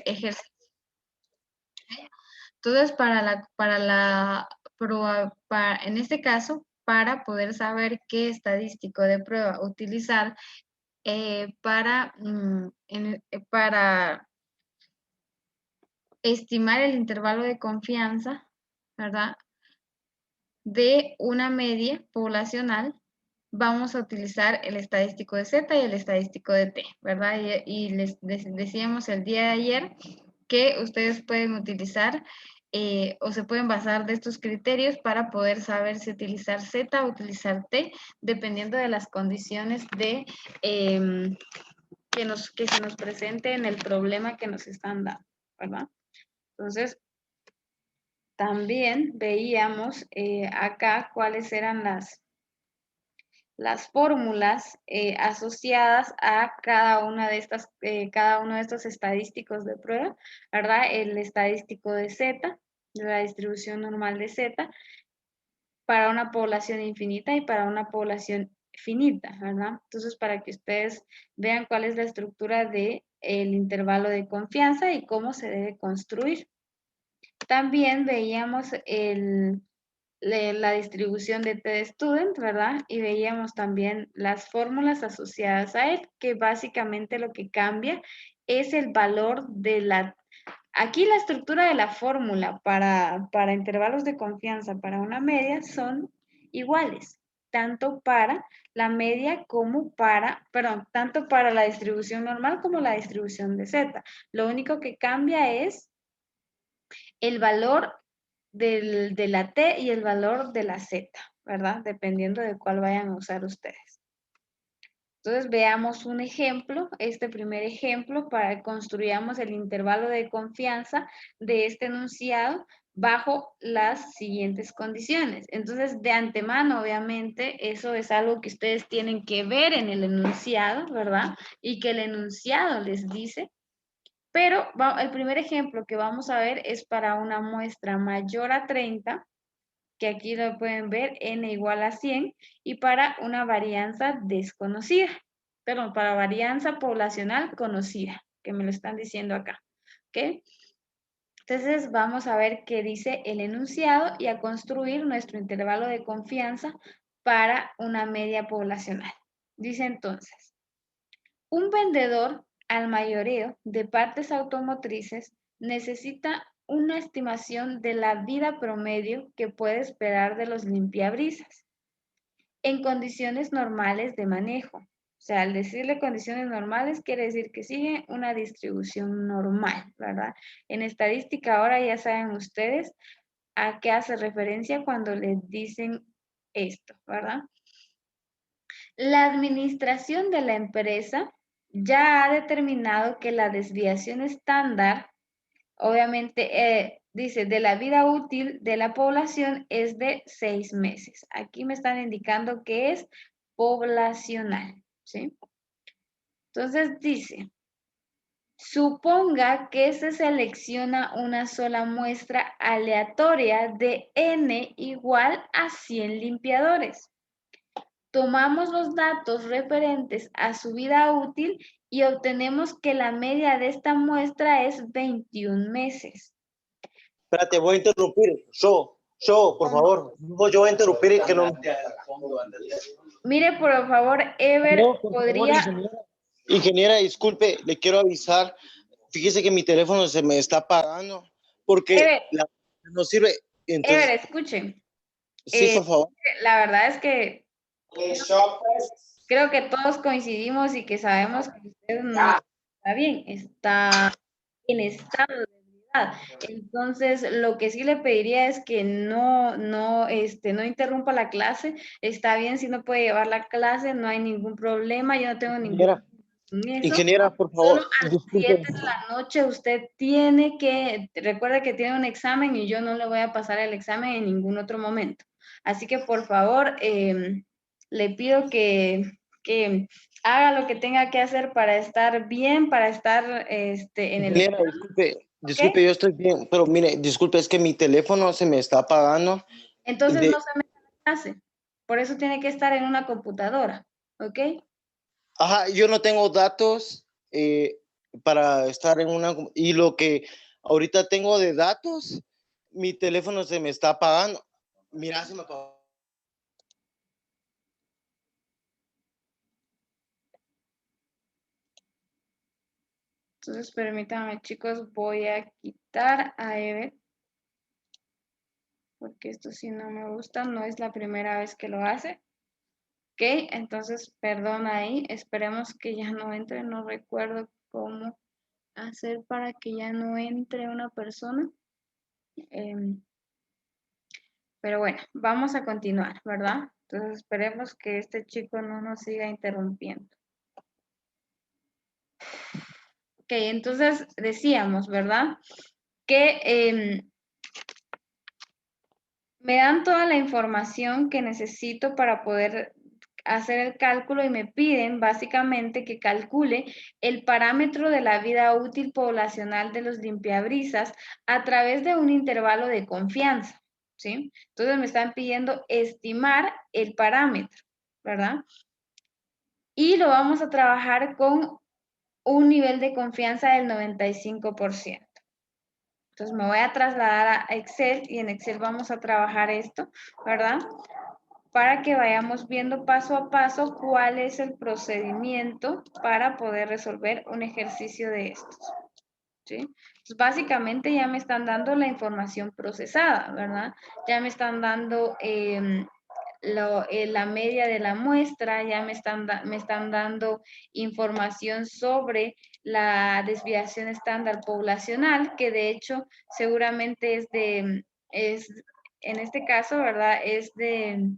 ejercicio. Entonces, en este caso, para poder saber qué estadístico de prueba utilizar para estimar el intervalo de confianza, ¿verdad? De una media poblacional, vamos a utilizar el estadístico de Z y el estadístico de T, ¿verdad? Y les decíamos el día de ayer que ustedes pueden utilizar o se pueden basar de estos criterios para poder saber si utilizar Z o utilizar T, dependiendo de las condiciones de que se nos presente en el problema que nos están dando, ¿verdad? Entonces, también veíamos acá cuáles eran las fórmulas asociadas a cada uno de estos estadísticos de prueba, ¿verdad? El estadístico de Z, de la distribución normal de Z, para una población infinita y para una población finita, ¿verdad? Entonces, para que ustedes vean cuál es la estructura del intervalo de confianza y cómo se debe construir. También veíamos la distribución de T-Student, ¿verdad? Y veíamos también las fórmulas asociadas a él, que básicamente lo que cambia es el valor de Aquí la estructura de la fórmula para intervalos de confianza para una media son iguales, tanto para la media tanto para la distribución normal como la distribución de Z. Lo único que cambia es el valor de la T y el valor de la Z, ¿verdad? Dependiendo de cuál vayan a usar ustedes. Entonces veamos un ejemplo, este primer ejemplo, para que construyamos el intervalo de confianza de este enunciado bajo las siguientes condiciones. Entonces, de antemano, obviamente, eso es algo que ustedes tienen que ver en el enunciado, ¿verdad? Y que el enunciado les dice. Pero el primer ejemplo que vamos a ver es para una muestra mayor a 30, que aquí lo pueden ver, n igual a 100, y para una varianza desconocida, perdón, para varianza poblacional conocida, que me lo están diciendo acá, ¿ok? Entonces vamos a ver qué dice el enunciado y a construir nuestro intervalo de confianza para una media poblacional. Dice entonces, un vendedor al mayoreo de partes automotrices necesita una estimación de la vida promedio que puede esperar de los limpiabrisas en condiciones normales de manejo. O sea, al decirle condiciones normales, quiere decir que sigue una distribución normal, ¿verdad? En estadística ahora ya saben ustedes a qué hace referencia cuando les dicen esto, ¿verdad? La administración de la empresa ya ha determinado que la desviación estándar, obviamente, dice, de la vida útil de la población es de 6 meses. Aquí me están indicando que es poblacional, ¿sí? Entonces dice, suponga que se selecciona una sola muestra aleatoria de n igual a 100 limpiadores. Tomamos los datos referentes a su vida útil y obtenemos que la media de esta muestra es 21 meses. Espérate, voy a interrumpir. Por favor. No, yo voy a interrumpir que no. Mire, por favor, Ever, No, por podría... favor, ingeniera, disculpe, le quiero avisar. Fíjese que mi teléfono se me está apagando porque Ever, no sirve. Entonces, Ever, escuchen. sí, por favor. La verdad es que creo que todos coincidimos y que sabemos que usted no está bien, está en estado de debilidad. Entonces, lo que sí le pediría es que no interrumpa la clase. Está bien si no puede llevar la clase, no hay ningún problema, yo no tengo ningún problema con eso. Ingeniera, por Solo favor, a las 7 de la noche usted recuerda que tiene un examen y yo no le voy a pasar el examen en ningún otro momento. Así que, por favor, le pido que haga lo que tenga que hacer para estar bien, para estar en el ingeniera, examen. disculpe, ¿Ok? yo estoy bien, pero mire, disculpe, es que mi teléfono se me está apagando. Entonces no se meta en la clase. Por eso tiene que estar en una computadora. ¿Ok? Ajá, yo no tengo datos. para estar en una, y lo que ahorita tengo de datos, mi teléfono se me está apagando. Mira, se me apagó. Entonces, permítanme, chicos, voy a quitar a Eve, porque esto sí no me gusta, no es la primera vez que lo hace. Ok, entonces, perdón ahí, esperemos que ya no entre, no recuerdo cómo hacer para que ya no entre una persona. Pero bueno, vamos a continuar, ¿verdad? Entonces, esperemos que este chico no nos siga interrumpiendo. Ok, entonces decíamos, ¿verdad? Que me dan toda la información que necesito para poder hacer el cálculo y me piden básicamente que calcule el parámetro de la vida útil poblacional de los limpiabrisas a través de un intervalo de confianza, ¿sí? Entonces me están pidiendo estimar el parámetro, ¿verdad? Y lo vamos a trabajar con un nivel de confianza del 95%. Entonces me voy a trasladar a Excel y en Excel vamos a trabajar esto, ¿verdad? Para que vayamos viendo paso a paso cuál es el procedimiento para poder resolver un ejercicio de estos, ¿sí? Entonces, básicamente ya me están dando la información procesada, ¿verdad? Ya me están dando la media de la muestra, ya me están dando información sobre la desviación estándar poblacional, que de hecho seguramente en este caso, ¿verdad? Es de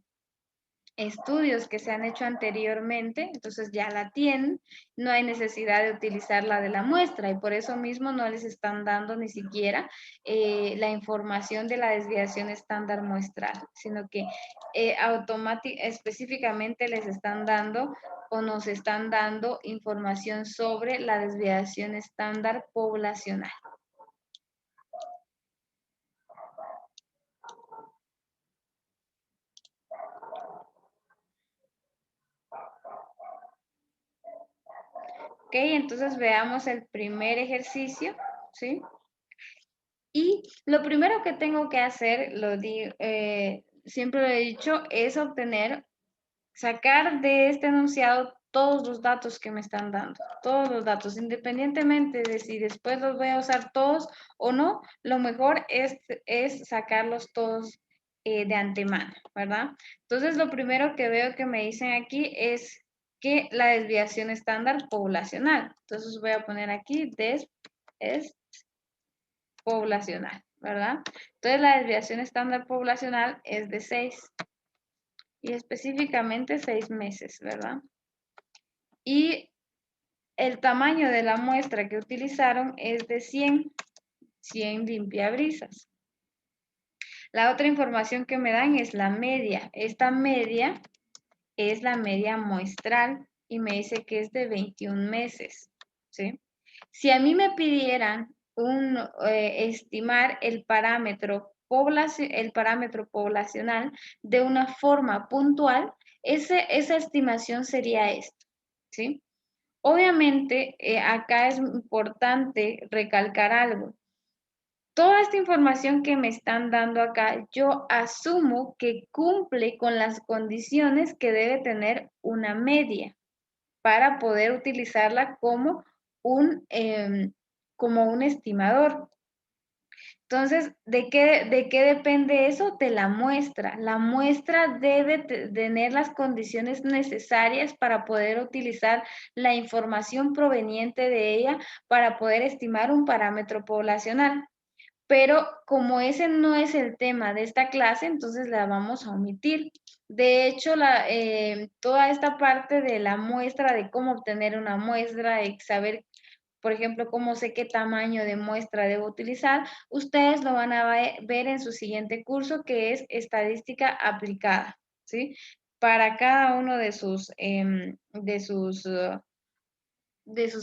estudios que se han hecho anteriormente, entonces ya la tienen, no hay necesidad de utilizar la de la muestra y por eso mismo no les están dando ni siquiera la información de la desviación estándar muestral, sino que específicamente les están dando o nos están dando información sobre la desviación estándar poblacional. Ok, entonces veamos el primer ejercicio, ¿sí? Y lo primero que tengo que hacer, siempre lo he dicho, es sacar de este enunciado todos los datos que me están dando, todos los datos, independientemente de si después los voy a usar todos o no, lo mejor es sacarlos todos de antemano, ¿verdad? Entonces, lo primero que veo que me dicen aquí es que la desviación estándar poblacional. Entonces, voy a poner aquí es poblacional, ¿verdad? Entonces la desviación estándar poblacional es de 6 y específicamente 6 meses, ¿verdad? Y el tamaño de la muestra que utilizaron es de 100 limpiabrisas. La otra información que me dan es la media. Esta media es la media muestral y me dice que es de 21 meses, ¿sí? Si a mí me pidieran estimar el parámetro poblacional de una forma puntual, esa estimación sería esto, ¿sí? Obviamente, acá es importante recalcar algo. Toda esta información que me están dando acá, yo asumo que cumple con las condiciones que debe tener una media para poder utilizarla como un estimador. Entonces, ¿de qué depende eso? De la muestra. La muestra debe tener las condiciones necesarias para poder utilizar la información proveniente de ella para poder estimar un parámetro poblacional. Pero como ese no es el tema de esta clase, entonces la vamos a omitir. De hecho, toda esta parte de la muestra, de cómo obtener una muestra, de saber, por ejemplo, cómo sé qué tamaño de muestra debo utilizar, ustedes lo van a ver en su siguiente curso, que es estadística aplicada, ¿sí? Para cada uno de sus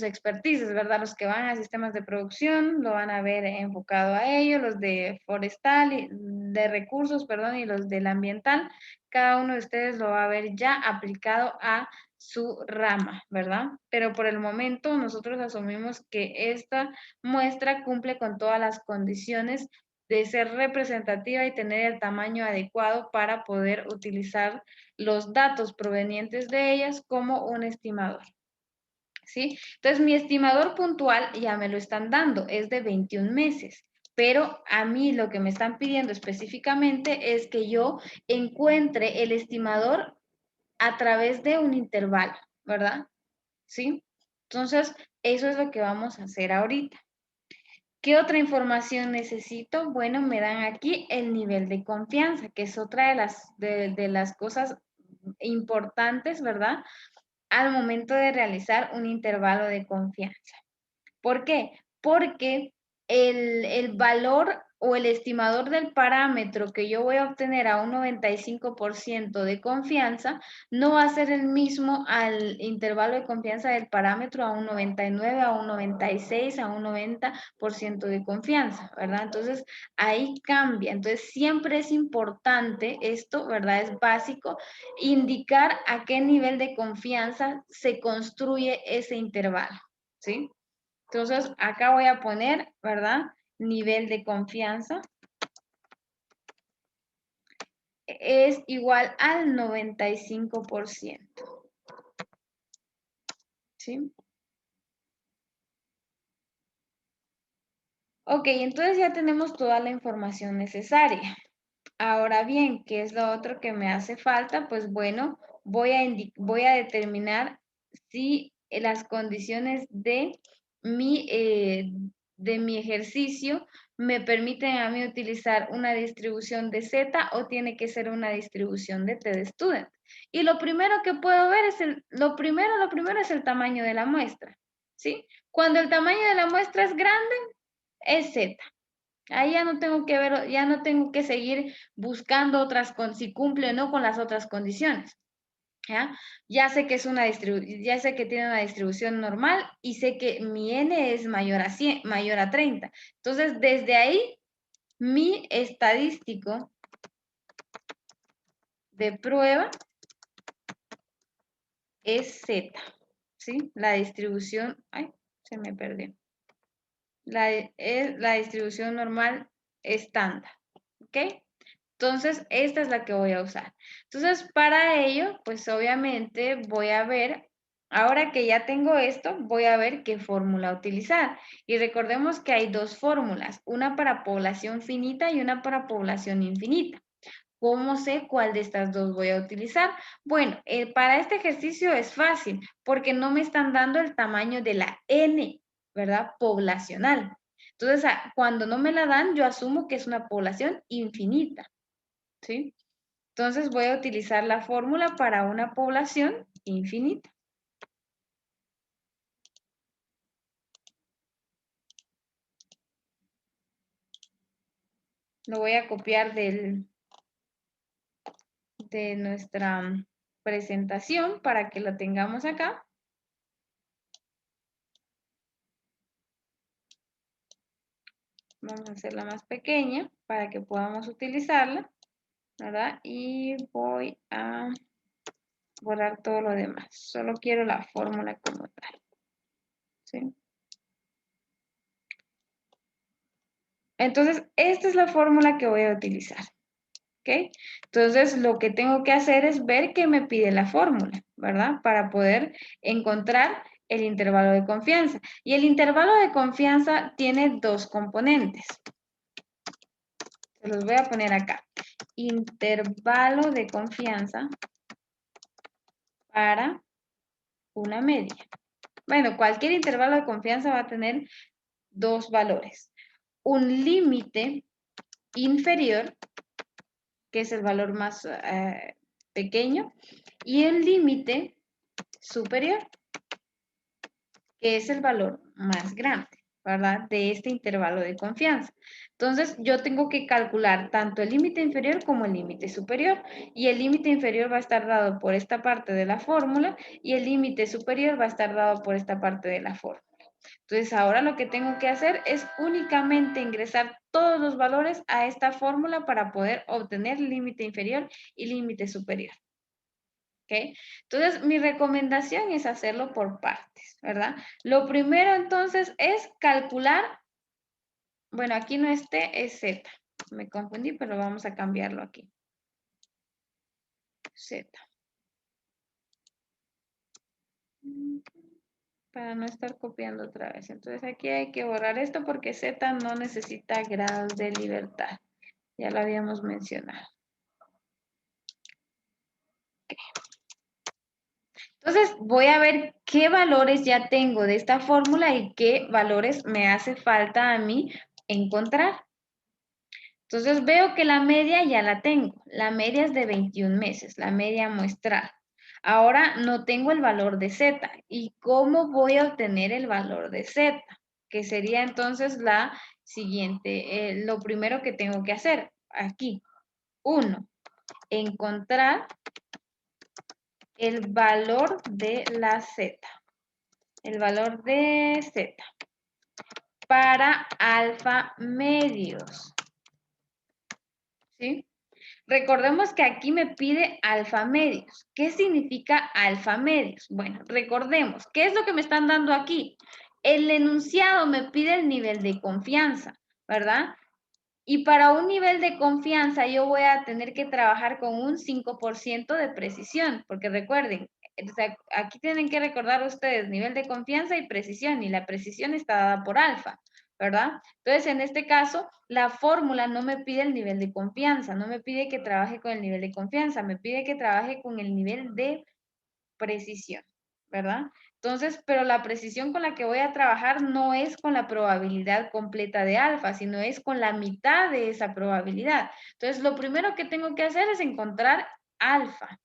expertices, ¿verdad? Los que van a sistemas de producción lo van a ver enfocado a ello, los de forestal, de recursos, perdón, y los del ambiental, cada uno de ustedes lo va a ver ya aplicado a su rama, ¿verdad? Pero por el momento nosotros asumimos que esta muestra cumple con todas las condiciones de ser representativa y tener el tamaño adecuado para poder utilizar los datos provenientes de ellas como un estimador. ¿Sí? Entonces, mi estimador puntual ya me lo están dando, es de 21 meses. Pero a mí lo que me están pidiendo específicamente es que yo encuentre el estimador a través de un intervalo, ¿verdad? ¿Sí? Entonces, eso es lo que vamos a hacer ahorita. ¿Qué otra información necesito? Bueno, me dan aquí el nivel de confianza, que es otra de las cosas importantes, ¿verdad? Al momento de realizar un intervalo de confianza. ¿Por qué? Porque el valor o el estimador del parámetro que yo voy a obtener a un 95% de confianza no va a ser el mismo al intervalo de confianza del parámetro a un 99, a un 96, a un 90% de confianza, ¿verdad? Entonces, ahí cambia. Entonces, siempre es importante esto, ¿verdad? Es básico indicar a qué nivel de confianza se construye ese intervalo, ¿sí? Entonces, acá voy a poner, ¿verdad? Nivel de confianza es igual al 95%. ¿Sí? Ok, entonces ya tenemos toda la información necesaria. Ahora bien, ¿qué es lo otro que me hace falta? Pues bueno, voy a determinar si las condiciones de mi ejercicio me permiten a mí utilizar una distribución de Z o tiene que ser una distribución de T de student. Y lo primero que puedo ver es lo primero es el tamaño de la muestra, ¿sí? Cuando el tamaño de la muestra es grande, es Z. Ahí ya no tengo que ver, ya no tengo que seguir buscando si cumple o no con las otras condiciones. ¿Ya? Ya sé que ya sé que tiene una distribución normal y sé que mi n es mayor a 100, mayor a 30. Entonces, desde ahí, mi estadístico de prueba es Z, ¿sí? La distribución, ay, se me perdió. Es la distribución normal estándar, ¿ok? Entonces, esta es la que voy a usar. Entonces, para ello, pues obviamente voy a ver, ahora que ya tengo esto, voy a ver qué fórmula utilizar. Y recordemos que hay dos fórmulas, una para población finita y una para población infinita. ¿Cómo sé cuál de estas dos voy a utilizar? Bueno, para este ejercicio es fácil porque no me están dando el tamaño de la n, ¿verdad? Poblacional. Entonces, cuando no me la dan, yo asumo que es una población infinita. ¿Sí? Entonces voy a utilizar la fórmula para una población infinita. Lo voy a copiar de nuestra presentación para que lo tengamos acá. Vamos a hacerla más pequeña para que podamos utilizarla, ¿verdad? Y voy a borrar todo lo demás. Solo quiero la fórmula como tal. ¿Sí? Entonces, esta es la fórmula que voy a utilizar. ¿Ok? Entonces, lo que tengo que hacer es ver qué me pide la fórmula, ¿verdad? Para poder encontrar el intervalo de confianza. Y el intervalo de confianza tiene dos componentes. Se los voy a poner acá. Intervalo de confianza para una media. Bueno, cualquier intervalo de confianza va a tener dos valores. Un límite inferior, que es el valor más pequeño, y el límite superior, que es el valor más grande, ¿verdad? De este intervalo de confianza. Entonces, yo tengo que calcular tanto el límite inferior como el límite superior. Y el límite inferior va a estar dado por esta parte de la fórmula y el límite superior va a estar dado por esta parte de la fórmula. Entonces, ahora lo que tengo que hacer es únicamente ingresar todos los valores a esta fórmula para poder obtener límite inferior y límite superior. Entonces, mi recomendación es hacerlo por partes, ¿verdad? Lo primero, entonces, es calcular, bueno, aquí no es T, es Z. Me confundí, pero vamos a cambiarlo aquí. Z. Para no estar copiando otra vez. Entonces, aquí hay que borrar esto porque Z no necesita grados de libertad. Ya lo habíamos mencionado. Entonces, voy a ver qué valores ya tengo de esta fórmula y qué valores me hace falta a mí encontrar. Entonces, veo que la media ya la tengo. La media es de 21 meses, la media muestral. Ahora no tengo el valor de Z. ¿Y cómo voy a obtener el valor de Z? Que sería entonces la siguiente, lo primero que tengo que hacer aquí. 1. Encontrar el valor de la Z. El valor de Z para alfa medios. ¿Sí? Recordemos que aquí me pide alfa medios. ¿Qué significa alfa medios? Bueno, recordemos, ¿qué es lo que me están dando aquí? El enunciado me pide el nivel de confianza, ¿verdad? Y para un nivel de confianza yo voy a tener que trabajar con un 5% de precisión, porque recuerden, o sea, aquí tienen que recordar ustedes nivel de confianza y precisión, y la precisión está dada por alfa, ¿verdad? Entonces, en este caso, la fórmula no me pide el nivel de confianza, no me pide que trabaje con el nivel de confianza, me pide que trabaje con el nivel de precisión, ¿verdad? Entonces, pero la precisión con la que voy a trabajar no es con la probabilidad completa de alfa, sino es con la mitad de esa probabilidad. Entonces, lo primero que tengo que hacer es encontrar alfa.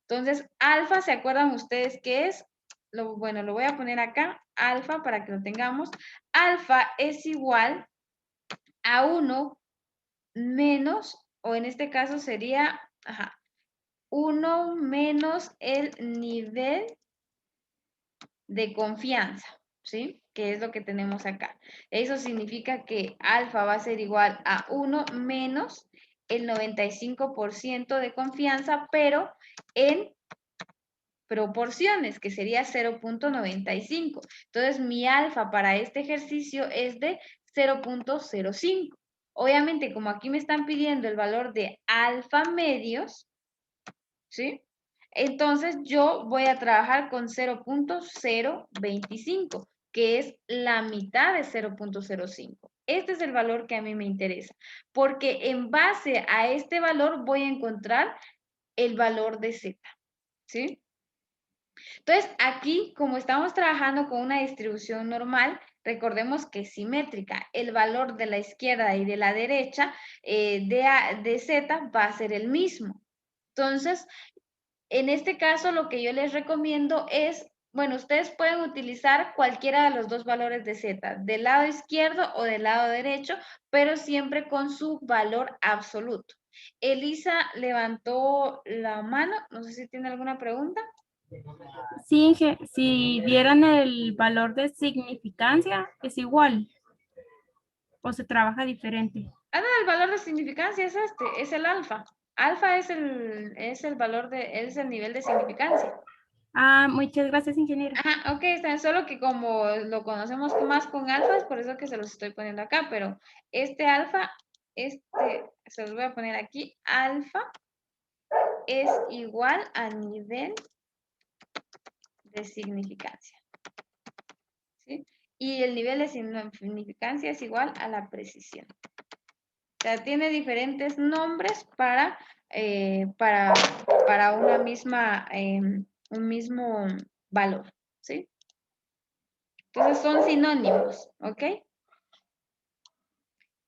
Entonces, alfa, ¿se acuerdan ustedes qué es? Bueno, lo voy a poner acá, alfa, para que lo tengamos. Alfa es igual a 1 menos, o en este caso sería, 1 menos el nivel de confianza, ¿sí? Que es lo que tenemos acá. Eso significa que alfa va a ser igual a 1 menos el 95% de confianza, pero en proporciones, que sería 0.95. Entonces, mi alfa para este ejercicio es de 0.05. Obviamente, como aquí me están pidiendo el valor de alfa medios, ¿sí? Entonces yo voy a trabajar con 0.025, que es la mitad de 0.05. Este es el valor que a mí me interesa, porque en base a este valor voy a encontrar el valor de Z, ¿sí? Entonces aquí, como estamos trabajando con una distribución normal, recordemos que es simétrica. El valor de la izquierda y de la derecha de Z va a ser el mismo. Entonces, en este caso, lo que yo les recomiendo es, bueno, ustedes pueden utilizar cualquiera de los dos valores de Z, del lado izquierdo o del lado derecho, pero siempre con su valor absoluto. Elisa levantó la mano, no sé si tiene alguna pregunta. Sí, si dieran el valor de significancia, es igual o se trabaja diferente. Ah, no, el valor de significancia es este, es el alfa. Alfa es el valor es el nivel de significancia. Ah, muchas gracias, ingeniero. Ajá, ok, está bien, solo que como lo conocemos más con alfa, es por eso que se los estoy poniendo acá, pero este alfa, se los voy a poner aquí, alfa es igual al nivel de significancia, ¿sí? Y el nivel de significancia es igual a la precisión. O sea, tiene diferentes nombres para una misma, un mismo valor, ¿sí? Entonces son sinónimos, ¿ok?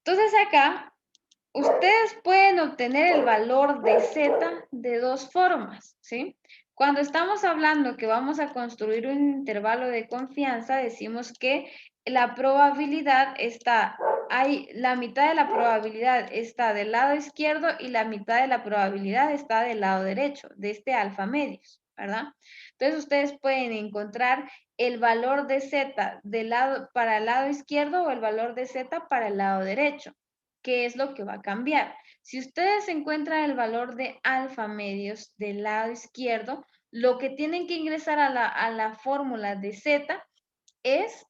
Entonces acá, ustedes pueden obtener el valor de Z de dos formas, ¿sí? Cuando estamos hablando que vamos a construir un intervalo de confianza, decimos que la probabilidad está, la mitad de la probabilidad está del lado izquierdo y la mitad de la probabilidad está del lado derecho, de este alfa medios, ¿verdad? Entonces ustedes pueden encontrar el valor de Z para el lado izquierdo o el valor de Z para el lado derecho. ¿Qué es lo que va a cambiar? Si ustedes encuentran el valor de alfa medios del lado izquierdo, lo que tienen que ingresar a la fórmula de Z es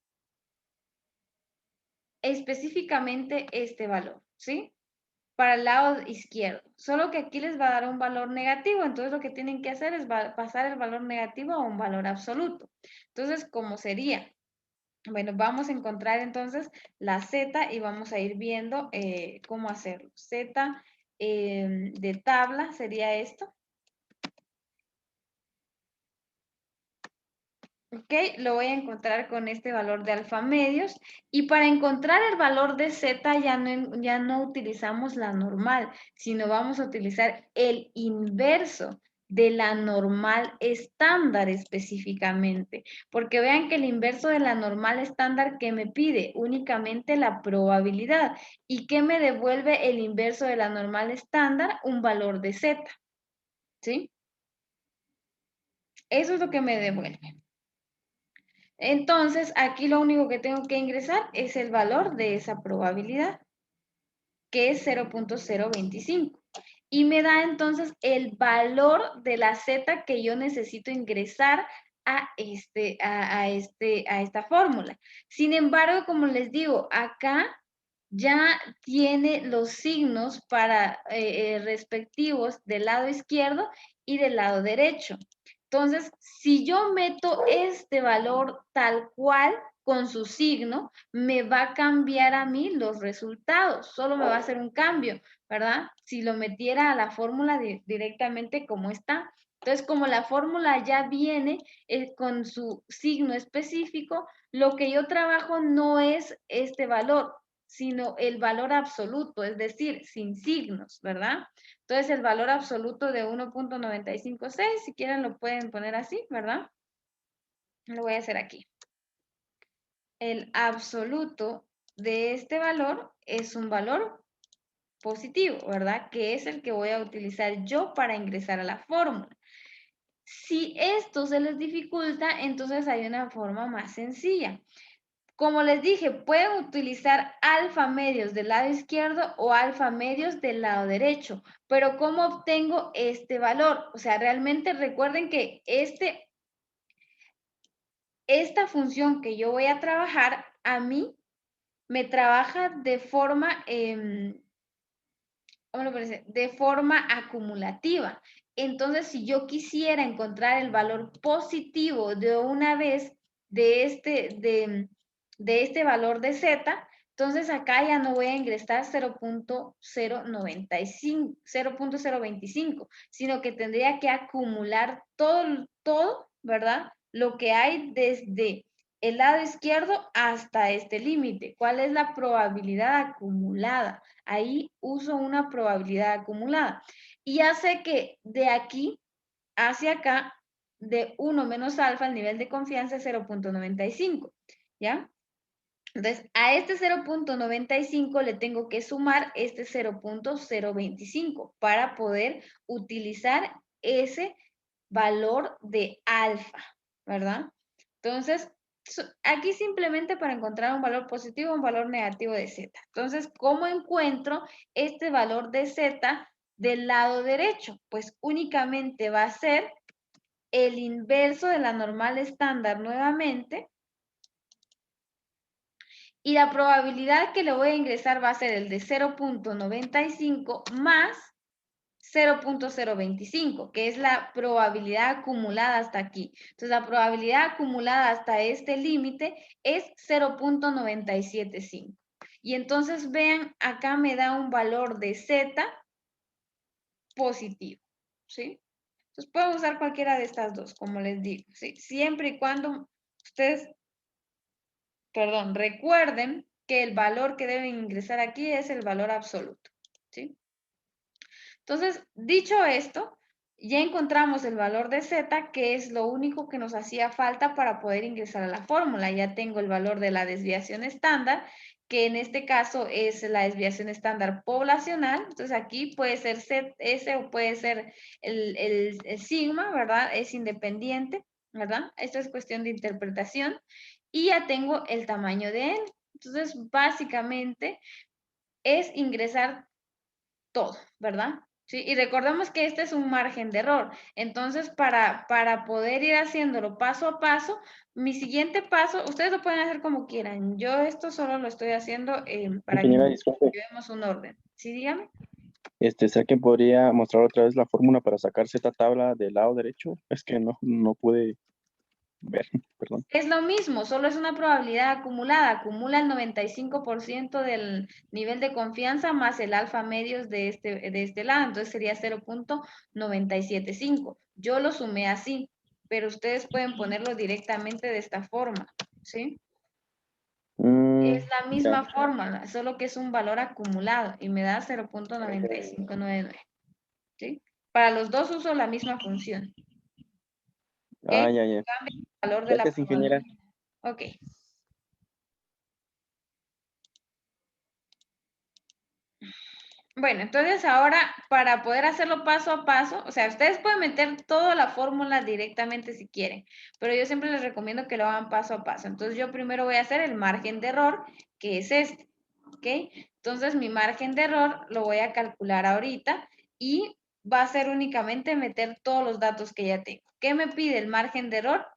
específicamente este valor, ¿sí? Para el lado izquierdo. Solo que aquí les va a dar un valor negativo, entonces lo que tienen que hacer es pasar el valor negativo a un valor absoluto. Entonces, ¿cómo sería? Bueno, vamos a encontrar entonces la Z y vamos a ir viendo cómo hacerlo. Z de tabla sería esto. Ok, lo voy a encontrar con este valor de alfa medios. Y para encontrar el valor de Z ya no utilizamos la normal, sino vamos a utilizar el inverso de la normal estándar específicamente. Porque vean que el inverso de la normal estándar que me pide únicamente la probabilidad. ¿Y qué me devuelve el inverso de la normal estándar? Un valor de Z. ¿Sí? Eso es lo que me devuelve. Entonces, aquí lo único que tengo que ingresar es el valor de esa probabilidad, que es 0.025. Y me da entonces el valor de la Z que yo necesito ingresar a esta fórmula. Sin embargo, como les digo, acá ya tiene los signos respectivos del lado izquierdo y del lado derecho. Entonces, si yo meto este valor tal cual con su signo, me va a cambiar a mí los resultados, solo me va a hacer un cambio, ¿verdad? Si lo metiera a la fórmula directamente como está. Entonces, como la fórmula ya viene con su signo específico, lo que yo trabajo no es este valor, sino el valor absoluto, es decir, sin signos, ¿verdad? Entonces, el valor absoluto de 1.956, si quieren lo pueden poner así, ¿verdad? Lo voy a hacer aquí. El absoluto de este valor es un valor positivo, ¿verdad? Que es el que voy a utilizar yo para ingresar a la fórmula. Si esto se les dificulta, entonces hay una forma más sencilla. Como les dije, pueden utilizar alfa medios del lado izquierdo o alfa medios del lado derecho, pero ¿cómo obtengo este valor? O sea, realmente recuerden que esta función que yo voy a trabajar, a mí me trabaja de forma, ¿cómo lo parece? De forma acumulativa. Entonces, si yo quisiera encontrar el valor positivo de una vez de este valor de Z, entonces acá ya no voy a ingresar 0.025, sino que tendría que acumular todo, ¿verdad? Lo que hay desde el lado izquierdo hasta este límite. ¿Cuál es la probabilidad acumulada? Ahí uso una probabilidad acumulada. Y ya sé que de aquí hacia acá, de 1 menos alfa, el nivel de confianza es 0.95, ¿ya? Entonces, a este 0.95 le tengo que sumar este 0.025 para poder utilizar ese valor de alfa, ¿verdad? Entonces, aquí simplemente para encontrar un valor positivo o un valor negativo de Z. Entonces, ¿cómo encuentro este valor de Z del lado derecho? Pues únicamente va a ser el inverso de la normal estándar nuevamente. Y la probabilidad que le voy a ingresar va a ser el de 0.95 más 0.025, que es la probabilidad acumulada hasta aquí. Entonces, la probabilidad acumulada hasta este límite es 0.975. Y entonces, vean, acá me da un valor de Z positivo, ¿sí? Entonces, pueden usar cualquiera de estas dos, como les digo, ¿sí? Siempre y cuando ustedes, recuerden que el valor que deben ingresar aquí es el valor absoluto, ¿sí? Entonces, dicho esto, ya encontramos el valor de Z, que es lo único que nos hacía falta para poder ingresar a la fórmula. Ya tengo el valor de la desviación estándar, que en este caso es la desviación estándar poblacional. Entonces, aquí puede ser S o puede ser el sigma, ¿verdad? Es independiente, ¿verdad? Esto es cuestión de interpretación. Y ya tengo el tamaño de N. Entonces, básicamente es ingresar todo, ¿verdad? ¿sí? Y recordemos que este es un margen de error. Entonces, para poder ir haciéndolo paso a paso, mi siguiente paso, ustedes lo pueden hacer como quieran. Yo esto solo lo estoy haciendo para que Ingeniera, disculpe, llevemos un orden. ¿Sí, dígame? ¿será que podría mostrar otra vez la fórmula para sacar Z tabla del lado derecho? Es que no pude ver, perdón. Es lo mismo, solo es una probabilidad acumulada. Acumula el 95% del nivel de confianza más el alfa medios de este lado. Entonces sería 0.975. Yo lo sumé así, pero ustedes pueden ponerlo directamente de esta forma, ¿sí? Es la misma Ya. fórmula, solo que es un valor acumulado y me da 0.9599, ¿sí? Para los dos uso la misma función, ¿ok? Ya, ya. Cambia el valor de la Gracias, ingeniera. probabilidad. Ok. Bueno, entonces ahora para poder hacerlo paso a paso, o sea, ustedes pueden meter toda la fórmula directamente si quieren, pero yo siempre les recomiendo que lo hagan paso a paso. Entonces yo primero voy a hacer el margen de error, que es este, ¿ok? Entonces mi margen de error lo voy a calcular ahorita y va a ser únicamente meter todos los datos que ya tengo. ¿Qué me pide el margen de error?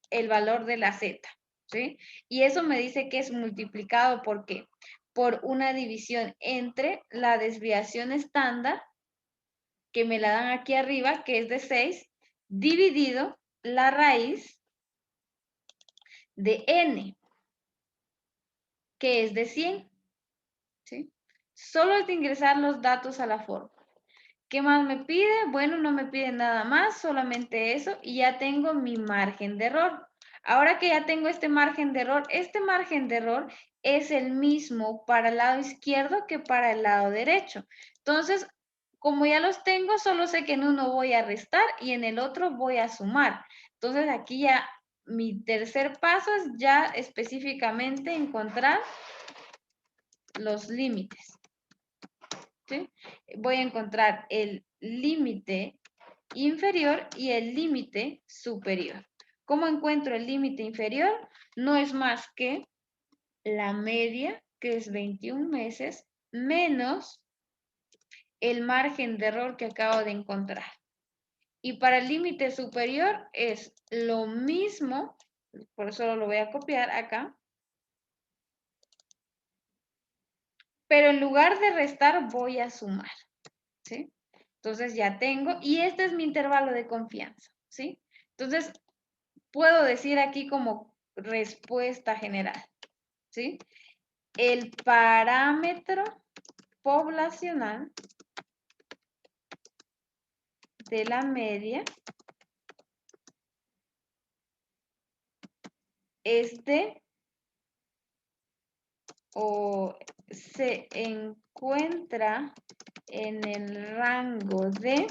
El valor de la z, ¿sí? Y eso me dice que es multiplicado ¿por qué? Por una división entre la desviación estándar, que me la dan aquí arriba, que es de 6, dividido la raíz de n, que es de 100, ¿sí? Solo es de ingresar los datos a la fórmula. ¿Qué más me pide? Bueno, no me pide nada más, solamente eso, y ya tengo mi margen de error. Ahora que ya tengo este margen de error es el mismo para el lado izquierdo que para el lado derecho. Entonces, como ya los tengo, solo sé que en uno voy a restar y en el otro voy a sumar. Entonces, aquí ya mi tercer paso es ya específicamente encontrar los límites, ¿sí? Voy a encontrar el límite inferior y el límite superior. ¿Cómo encuentro el límite inferior? No es más que la media, que es 21 meses, menos el margen de error que acabo de encontrar. Y para el límite superior es lo mismo, por eso lo voy a copiar acá, pero en lugar de restar voy a sumar, ¿sí? Entonces ya tengo, y este es mi intervalo de confianza, ¿sí? Entonces, puedo decir aquí como respuesta general, ¿sí? El parámetro poblacional de la media es de, o se encuentra en el rango de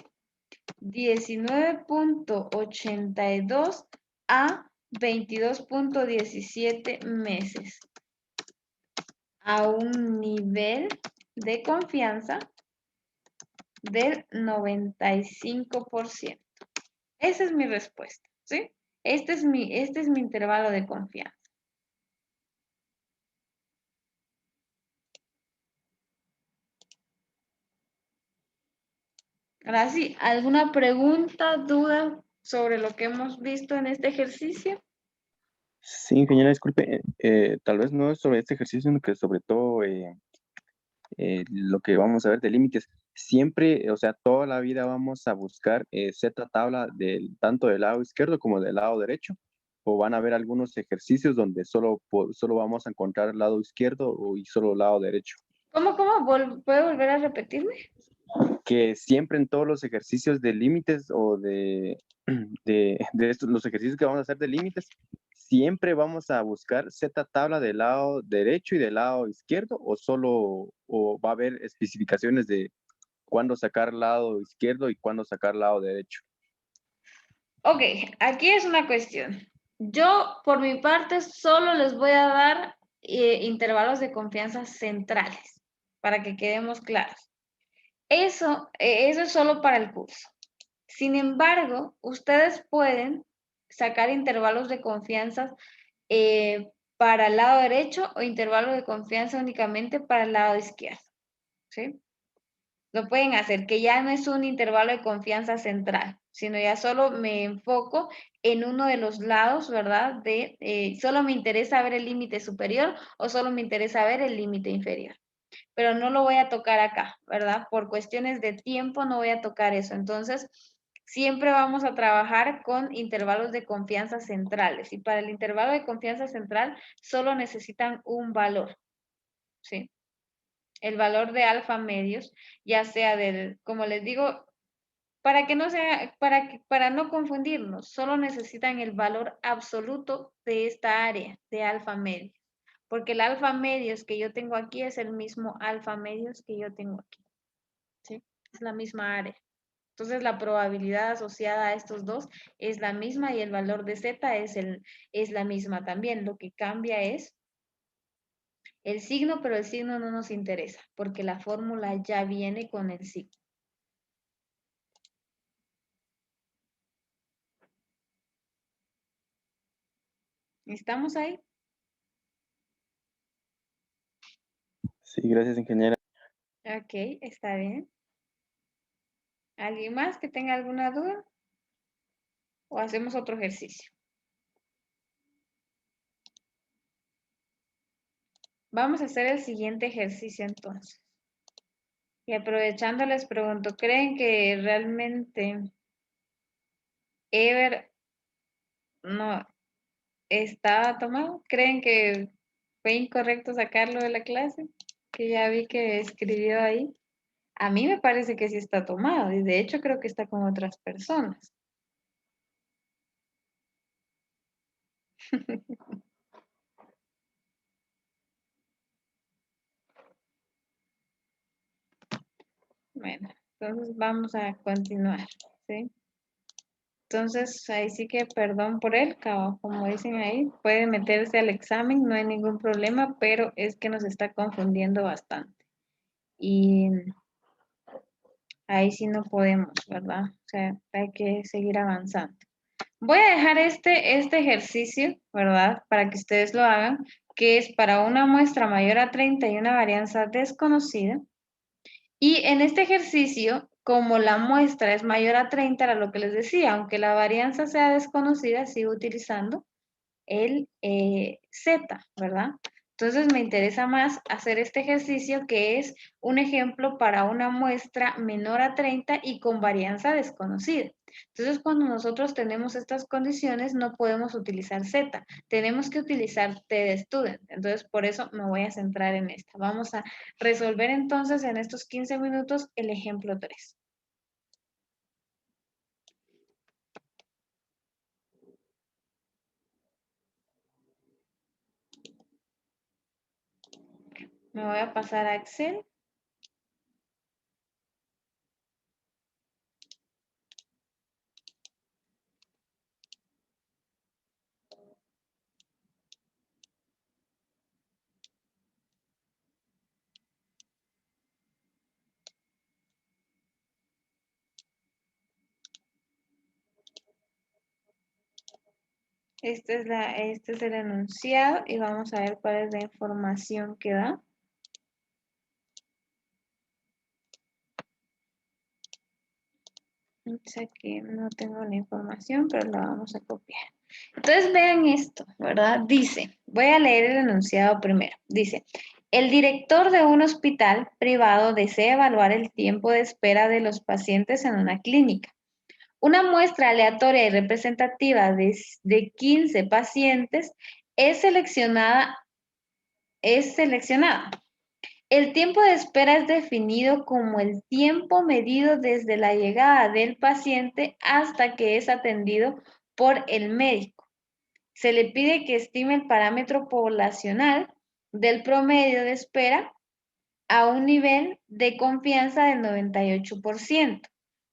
19.82 a 22.17 meses a un nivel de confianza del 95%. Esa es mi respuesta, ¿sí? Este es mi intervalo de confianza. Ahora sí, ¿alguna pregunta, duda sobre lo que hemos visto en este ejercicio? Sí, ingeniera, disculpe, tal vez no es sobre este ejercicio, sino que sobre todo lo que vamos a ver de límites. Siempre, o sea, toda la vida vamos a buscar Z tabla tanto del lado izquierdo como del lado derecho, o van a haber algunos ejercicios donde solo vamos a encontrar el lado izquierdo y solo el lado derecho. ¿Cómo? ¿Puede volver a repetirme? Que siempre en todos los ejercicios de límites o los ejercicios que vamos a hacer de límites, siempre vamos a buscar Z tabla del lado derecho y del lado izquierdo, o va a haber especificaciones de cuándo sacar lado izquierdo y cuándo sacar lado derecho. Ok, aquí es una cuestión. Yo, por mi parte, solo les voy a dar intervalos de confianza centrales, para que quedemos claros. Eso es solo para el curso. Sin embargo, ustedes pueden sacar intervalos de confianza para el lado derecho o intervalos de confianza únicamente para el lado izquierdo, ¿sí? Lo pueden hacer, que ya no es un intervalo de confianza central, sino ya solo me enfoco en uno de los lados, ¿verdad? Solo me interesa ver el límite superior o solo me interesa ver el límite inferior. Pero no lo voy a tocar acá, ¿verdad? Por cuestiones de tiempo no voy a tocar eso. Entonces, siempre vamos a trabajar con intervalos de confianza centrales. Y para el intervalo de confianza central solo necesitan un valor, ¿sí? El valor de alfa medios, ya sea como les digo, para que no sea, para no confundirnos, solo necesitan el valor absoluto de esta área de alfa medios, porque el alfa medios que yo tengo aquí es el mismo alfa medios que yo tengo aquí, ¿sí? Es la misma área. Entonces la probabilidad asociada a estos dos es la misma y el valor de z es la misma también. Lo que cambia es el signo, pero el signo no nos interesa, porque la fórmula ya viene con el signo. ¿Estamos ahí? Sí, gracias, ingeniera. Ok, está bien. ¿Alguien más que tenga alguna duda? ¿O hacemos otro ejercicio? Vamos a hacer el siguiente ejercicio entonces. Y aprovechando les pregunto, ¿creen que realmente Ever no estaba tomado? ¿Creen que fue incorrecto sacarlo de la clase? Que ya vi que escribió ahí. A mí me parece que sí está tomado y de hecho creo que está con otras personas. Bueno, entonces vamos a continuar, ¿sí? Entonces, ahí sí que perdón por él, como dicen ahí, puede meterse al examen, no hay ningún problema, pero es que nos está confundiendo bastante. Y ahí sí no podemos, ¿verdad? O sea, hay que seguir avanzando. Voy a dejar este ejercicio, ¿verdad? Para que ustedes lo hagan, que es para una muestra mayor a 30 y una varianza desconocida. Y en este ejercicio, como la muestra es mayor a 30, era lo que les decía, aunque la varianza sea desconocida, sigo utilizando el Z, ¿verdad? Entonces me interesa más hacer este ejercicio que es un ejemplo para una muestra menor a 30 y con varianza desconocida. Entonces cuando nosotros tenemos estas condiciones no podemos utilizar Z, tenemos que utilizar T de student. Entonces por eso me voy a centrar en esta. Vamos a resolver entonces en estos 15 minutos el ejemplo 3. Me voy a pasar a Excel. Este es el enunciado y vamos a ver cuál es la información que da. Aquí no tengo la información, pero la vamos a copiar. Entonces vean esto, ¿verdad? Dice, voy a leer el enunciado primero. Dice, el director de un hospital privado desea evaluar el tiempo de espera de los pacientes en una clínica. Una muestra aleatoria y representativa de 15 pacientes es seleccionada. El tiempo de espera es definido como el tiempo medido desde la llegada del paciente hasta que es atendido por el médico. Se le pide que estime el parámetro poblacional del promedio de espera a un nivel de confianza del 98%.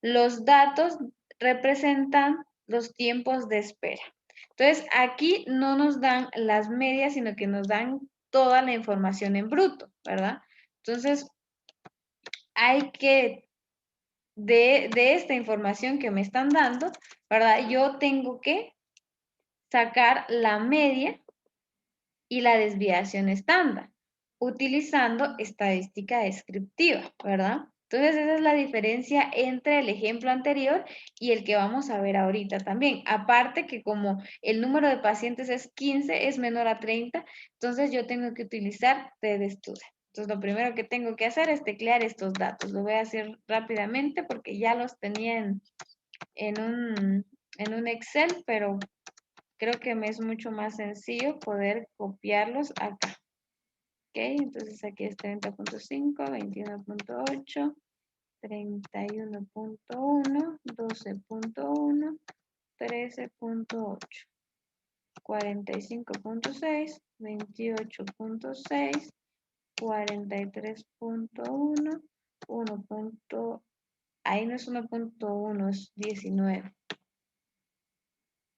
Los datos representan los tiempos de espera. Entonces, aquí no nos dan las medias, sino que nos dan toda la información en bruto, ¿verdad? Entonces, hay que, de esta información que me están dando, ¿verdad? Yo tengo que sacar la media y la desviación estándar, utilizando estadística descriptiva, ¿verdad? Entonces, esa es la diferencia entre el ejemplo anterior y el que vamos a ver ahorita también. Aparte que como el número de pacientes es 15, es menor a 30, entonces yo tengo que utilizar TDStudent. Entonces, lo primero que tengo que hacer es teclear estos datos. Lo voy a hacer rápidamente porque ya los tenía en un Excel, pero creo que me es mucho más sencillo poder copiarlos acá. Ok, entonces aquí es 30.5, 21.8, 31.1, 12.1, 13.8, 45.6, 28.6, 43.1, 1. Ahí no es 1.1, es 19.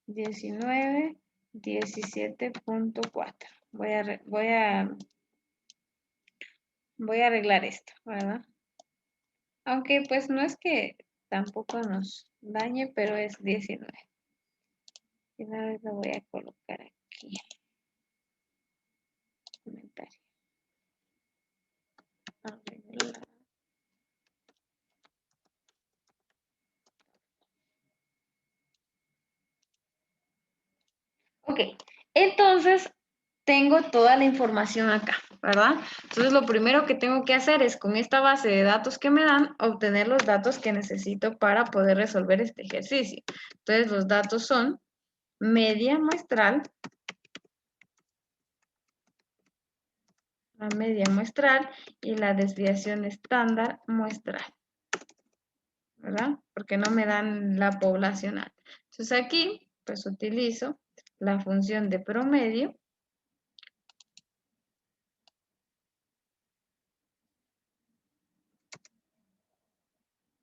19, 17.4. Voy a arreglar esto, ¿verdad? Aunque pues no es que tampoco nos dañe, pero es 19. Y una vez lo voy a colocar aquí. Comentario. Arreglar. Ok, entonces tengo toda la información acá, ¿verdad? Entonces lo primero que tengo que hacer es con esta base de datos que me dan, obtener los datos que necesito para poder resolver este ejercicio. Entonces los datos son media muestral, la media muestral y la desviación estándar muestral, ¿verdad? Porque no me dan la poblacional. Entonces aquí, pues utilizo la función de promedio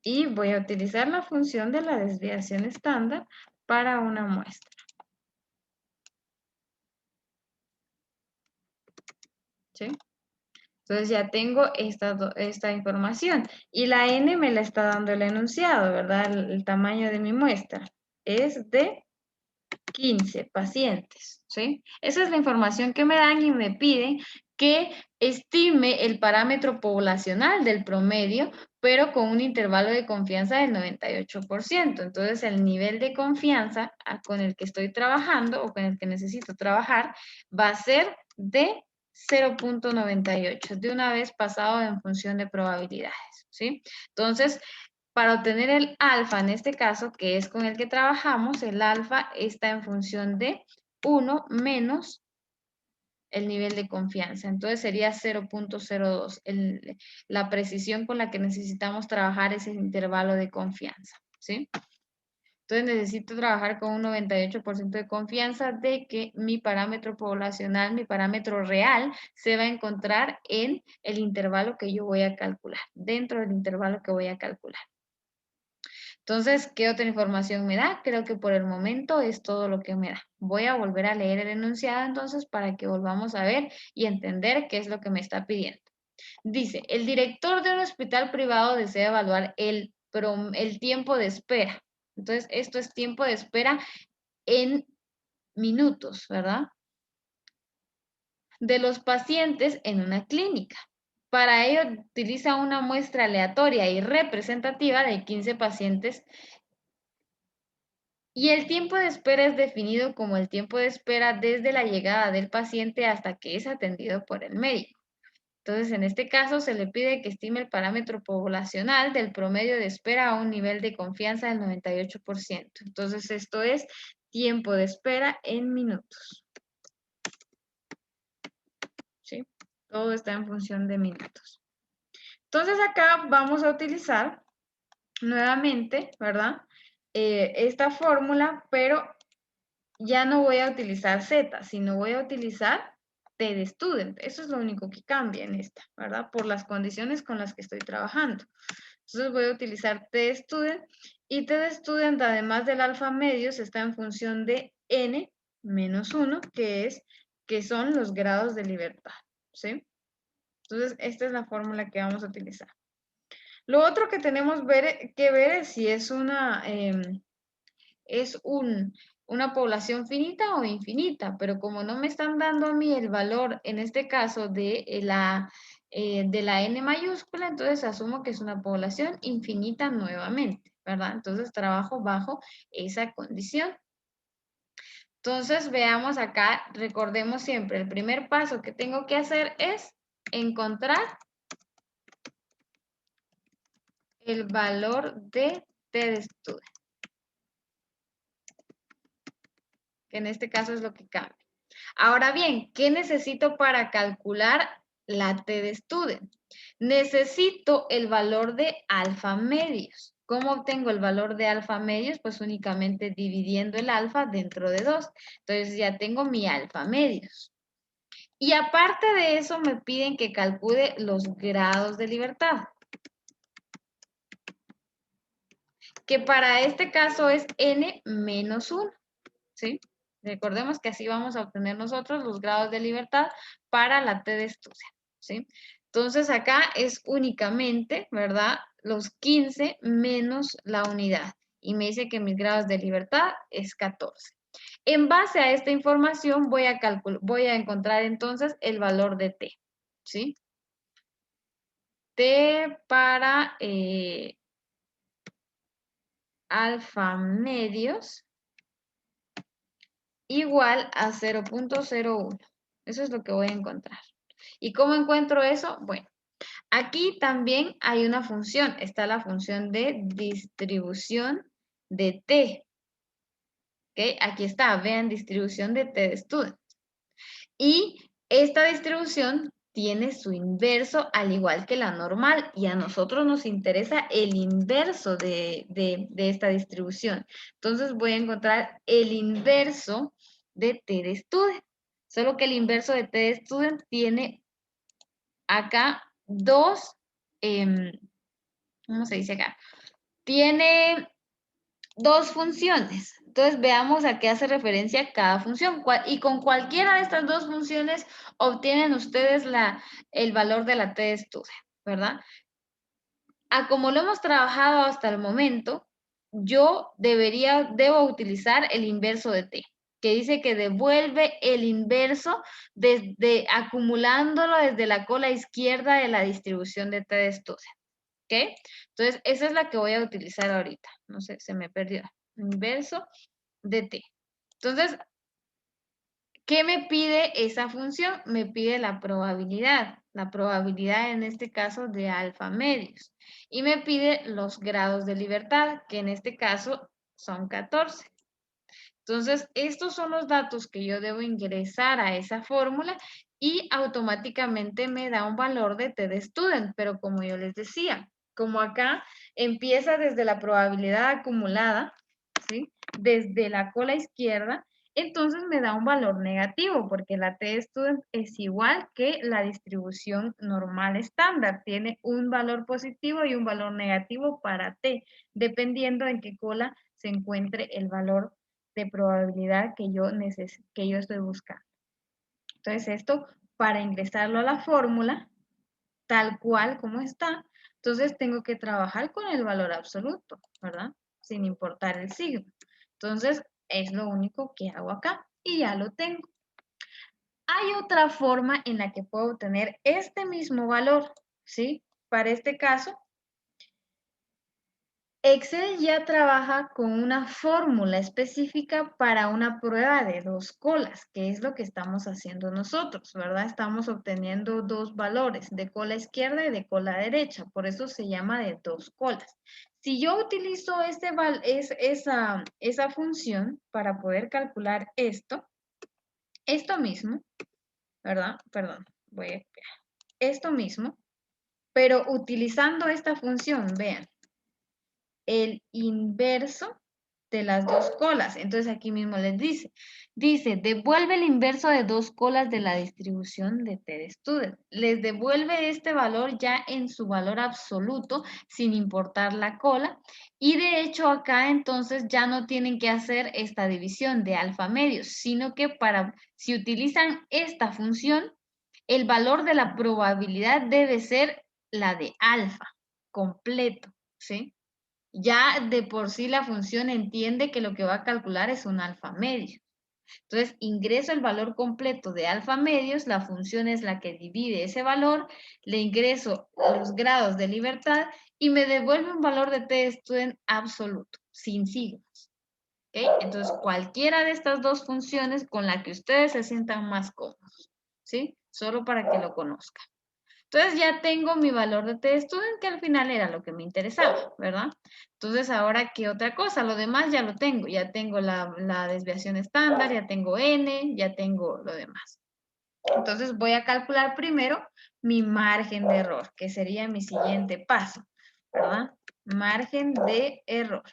y voy a utilizar la función de la desviación estándar para una muestra. ¿Sí? Entonces ya tengo esta información. Y la n me la está dando el enunciado, ¿verdad? El tamaño de mi muestra es de 15 pacientes, ¿sí? Esa es la información que me dan y me piden que estime el parámetro poblacional del promedio, pero con un intervalo de confianza del 98%. Entonces, el nivel de confianza con el que estoy trabajando o con el que necesito trabajar va a ser de 0.98, de una vez pasado en función de probabilidades, ¿sí? Entonces, para obtener el alfa, en este caso, que es con el que trabajamos, el alfa está en función de 1 menos el nivel de confianza. Entonces sería 0.02, la precisión con la que necesitamos trabajar ese intervalo de confianza, ¿sí? Entonces necesito trabajar con un 98% de confianza de que mi parámetro poblacional, mi parámetro real, se va a encontrar en el intervalo que yo voy a calcular, dentro del intervalo que voy a calcular. Entonces, ¿qué otra información me da? Creo que por el momento es todo lo que me da. Voy a volver a leer el enunciado entonces para que volvamos a ver y entender qué es lo que me está pidiendo. Dice, el director de un hospital privado desea evaluar el tiempo de espera. Entonces, esto es tiempo de espera en minutos, ¿verdad? De los pacientes en una clínica. Para ello utiliza una muestra aleatoria y representativa de 15 pacientes y el tiempo de espera es definido como el tiempo de espera desde la llegada del paciente hasta que es atendido por el médico. Entonces, en este caso, se le pide que estime el parámetro poblacional del promedio de espera a un nivel de confianza del 98%. Entonces, esto es tiempo de espera en minutos. ¿Sí? Todo está en función de minutos. Entonces, acá vamos a utilizar nuevamente, ¿verdad? Esta fórmula, pero ya no voy a utilizar Z, sino voy a utilizar TDStudent. Eso es lo único que cambia en esta, ¿verdad? Por las condiciones con las que estoy trabajando. Entonces voy a utilizar TDStudent y TDStudent, además del alfa medios, está en función de N menos 1, que son los grados de libertad, ¿sí? Entonces, esta es la fórmula que vamos a utilizar. Lo otro que tenemos que ver es si es una población finita o infinita, pero como no me están dando a mí el valor, en este caso, de de la n mayúscula, entonces asumo que es una población infinita nuevamente, ¿verdad? Entonces trabajo bajo esa condición. Entonces veamos acá, recordemos siempre, el primer paso que tengo que hacer es encontrar el valor de t de student, que en este caso es lo que cambia. Ahora bien, ¿qué necesito para calcular la t de student? Necesito el valor de alfa medios. ¿Cómo obtengo el valor de alfa medios? Pues únicamente dividiendo el alfa dentro de 2. Entonces ya tengo mi alfa medios. Y aparte de eso me piden que calcule los grados de libertad, que para este caso es n menos 1, ¿sí? Recordemos que así vamos a obtener nosotros los grados de libertad para la t de student, ¿sí? Entonces acá es únicamente, ¿verdad? Los 15 menos la unidad. Y me dice que mis grados de libertad es 14. En base a esta información voy a encontrar entonces el valor de t, ¿sí? T para alfa medios igual a 0.01. Eso es lo que voy a encontrar. ¿Y cómo encuentro eso? Bueno, aquí también hay una función. Está la función de distribución de t. ¿Ok? Aquí está, vean, distribución de t de student. Y esta distribución tiene su inverso al igual que la normal y a nosotros nos interesa el inverso de esta distribución. Entonces voy a encontrar el inverso de t de student. Solo que el inverso de t de student tiene acá dos, ¿cómo se dice acá? Tiene dos funciones. Entonces veamos a qué hace referencia cada función. Y con cualquiera de estas dos funciones obtienen ustedes el valor de la t de student, ¿verdad? Como lo hemos trabajado hasta el momento, yo debo utilizar el inverso de t, que dice que devuelve el inverso acumulándolo desde la cola izquierda de la distribución de t de student. ¿Ok? Entonces, esa es la que voy a utilizar ahorita. No sé, se me perdió. Inverso de t. Entonces, ¿qué me pide esa función? Me pide la probabilidad en este caso de alfa medios. Y me pide los grados de libertad, que en este caso son 14. Entonces, estos son los datos que yo debo ingresar a esa fórmula y automáticamente me da un valor de t de student. Pero como yo les decía, como acá empieza desde la probabilidad acumulada, ¿sí? Desde la cola izquierda, entonces me da un valor negativo porque la t de student es igual que la distribución normal estándar. Tiene un valor positivo y un valor negativo para t, dependiendo en qué cola se encuentre el valor de probabilidad que yo estoy buscando. Entonces esto, para ingresarlo a la fórmula, tal cual como está, entonces tengo que trabajar con el valor absoluto, ¿verdad? Sin importar el signo. Entonces, es lo único que hago acá y ya lo tengo. Hay otra forma en la que puedo obtener este mismo valor, ¿sí? Para este caso, Excel ya trabaja con una fórmula específica para una prueba de dos colas, que es lo que estamos haciendo nosotros, ¿verdad? Estamos obteniendo dos valores, de cola izquierda y de cola derecha, por eso se llama de dos colas. Si yo utilizo esa función para poder calcular esto mismo, ¿verdad? Perdón, esto mismo, pero utilizando esta función, vean, el inverso de las dos colas. Entonces aquí mismo les dice, devuelve el inverso de dos colas de la distribución de t de student. Les devuelve este valor ya en su valor absoluto, sin importar la cola. Y de hecho acá entonces ya no tienen que hacer esta división de alfa medios, sino que si utilizan esta función, el valor de la probabilidad debe ser la de alfa, completo, ¿sí? Ya de por sí la función entiende que lo que va a calcular es un alfa medio. Entonces, ingreso el valor completo de alfa medios, la función es la que divide ese valor, le ingreso los grados de libertad y me devuelve un valor de t-student absoluto, sin signos. ¿Ok? Entonces, cualquiera de estas dos funciones con la que ustedes se sientan más cómodos, ¿sí? Solo para que lo conozcan. Entonces ya tengo mi valor de t-student, que al final era lo que me interesaba, ¿verdad? Entonces ahora, ¿qué otra cosa? Lo demás ya lo tengo. Ya tengo la desviación estándar, ya tengo n, ya tengo lo demás. Entonces voy a calcular primero mi margen de error, que sería mi siguiente paso, ¿verdad? Margen de error.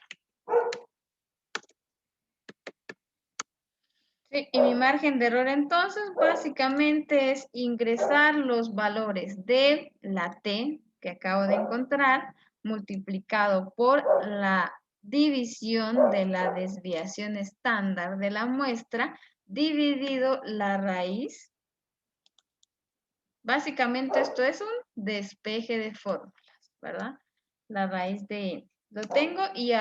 Sí, y mi margen de error entonces básicamente es ingresar los valores de la t que acabo de encontrar multiplicado por la división de la desviación estándar de la muestra dividido la raíz. Básicamente esto es un despeje de fórmulas, ¿verdad? La raíz de n. Lo tengo y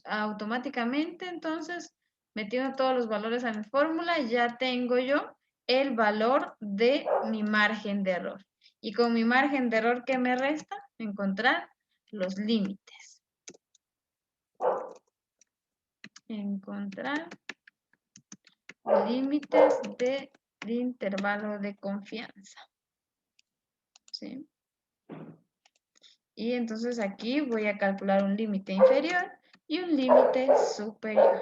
automáticamente entonces metiendo todos los valores a mi fórmula, ya tengo yo el valor de mi margen de error. Y con mi margen de error, ¿qué me resta? Encontrar los límites. Encontrar límites del intervalo de confianza. ¿Sí? Y entonces aquí voy a calcular un límite inferior y un límite superior.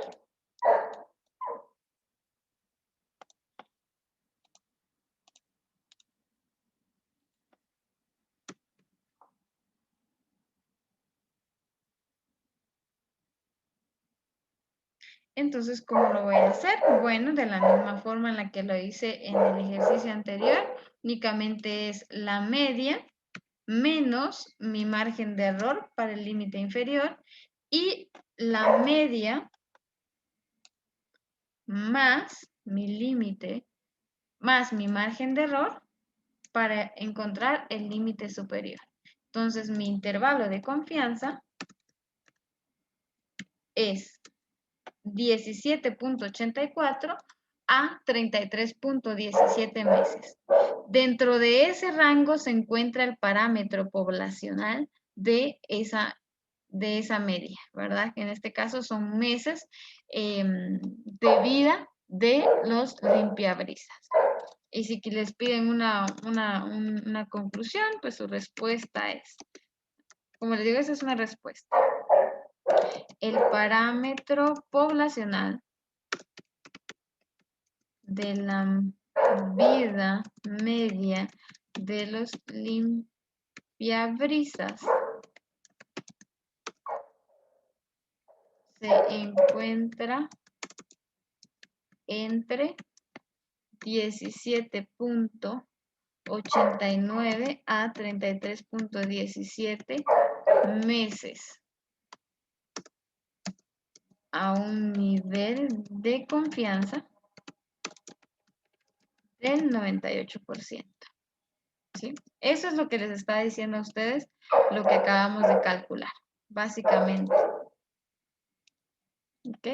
Entonces, ¿cómo lo voy a hacer? Bueno, de la misma forma en la que lo hice en el ejercicio anterior, únicamente es la media menos mi margen de error para el límite inferior y la media más mi límite más mi margen de error para encontrar el límite superior. Entonces, mi intervalo de confianza es 17.84 a 33.17 meses. Dentro de ese rango se encuentra el parámetro poblacional de esa media, ¿verdad? Que en este caso son meses de vida de los limpiabrisas. Y si les piden una conclusión, pues su respuesta es, como les digo, esa es una respuesta. El parámetro poblacional de la vida media de los limpiabrisas se encuentra entre 17.89 a 33.17 meses a un nivel de confianza del 98%. ¿Sí? Eso es lo que les está diciendo a ustedes, lo que acabamos de calcular, básicamente. ¿Ok?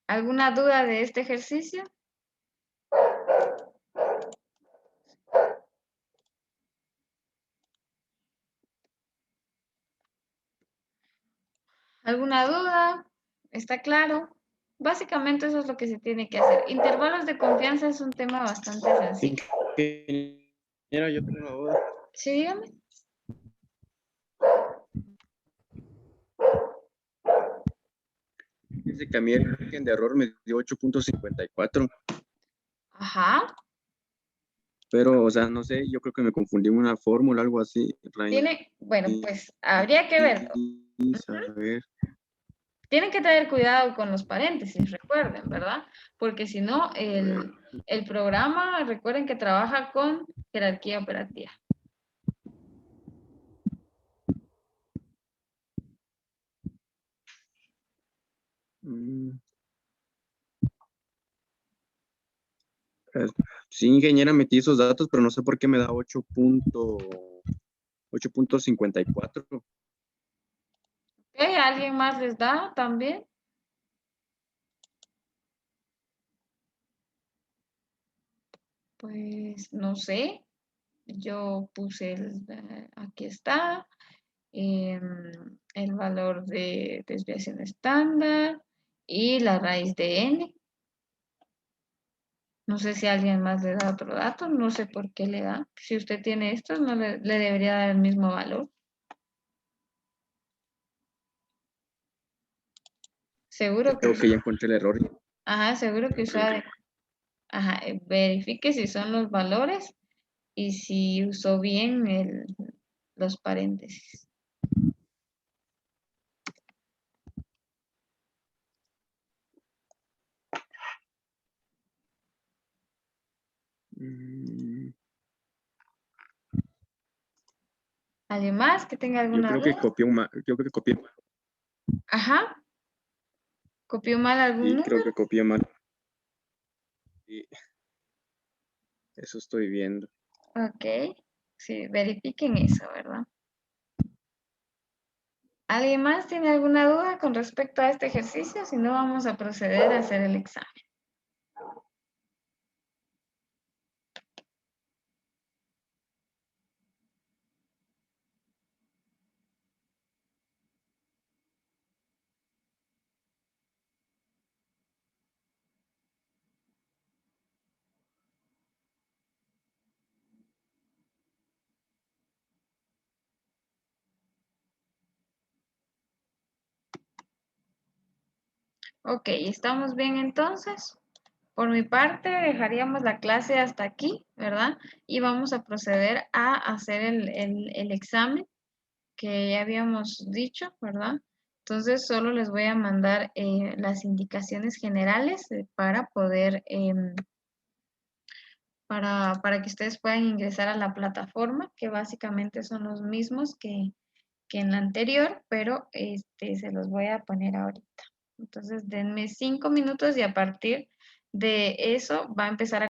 ¿Alguna duda de este ejercicio? ¿Alguna duda? ¿Está claro? Básicamente eso es lo que se tiene que hacer. Intervalos de confianza es un tema bastante sencillo. Ingeniero, yo tengo una duda. Sí, dígame. Dice que a mí el margen de error me dio 8.54, Ajá. pero, o sea, no sé, yo creo que me confundí en una fórmula, algo así. Bueno, pues habría que ver. A ver. Tienen que tener cuidado con los paréntesis, recuerden, ¿verdad? Porque si no, el programa, recuerden que trabaja con jerarquía operativa. Sí, ingeniera, metí esos datos, pero no sé por qué me da 8.54. ¿Ok? ¿Alguien más les da también? Pues no sé, yo puse aquí está, el valor de desviación estándar y la raíz de n. No sé si alguien más le da otro dato, no sé por qué le da. Si usted tiene estos, no le debería dar el mismo valor. Seguro que, Creo que ya encontré el error. ajá, seguro que usó, ajá, verifique si son los valores y si usó bien los paréntesis. Mm, ¿Alguien más que tenga Yo alguna creo que duda? copié un yo creo que copié mal. Ajá. ¿Copió mal algún Sí, creo número? que copié mal. Sí, eso estoy viendo. Ok. Sí, verifiquen eso, ¿verdad? ¿Alguien más tiene alguna duda con respecto a este ejercicio? Si no, vamos a proceder a hacer el examen. Ok, ¿estamos bien entonces? Por mi parte, dejaríamos la clase hasta aquí, ¿verdad? Y vamos a proceder a hacer el examen que ya habíamos dicho, ¿verdad? Entonces, solo les voy a mandar las indicaciones generales para poder, para que ustedes puedan ingresar a la plataforma, que básicamente son los mismos que en la anterior, pero se los voy a poner ahorita. Entonces, denme 5 minutos y a partir de eso va a empezar a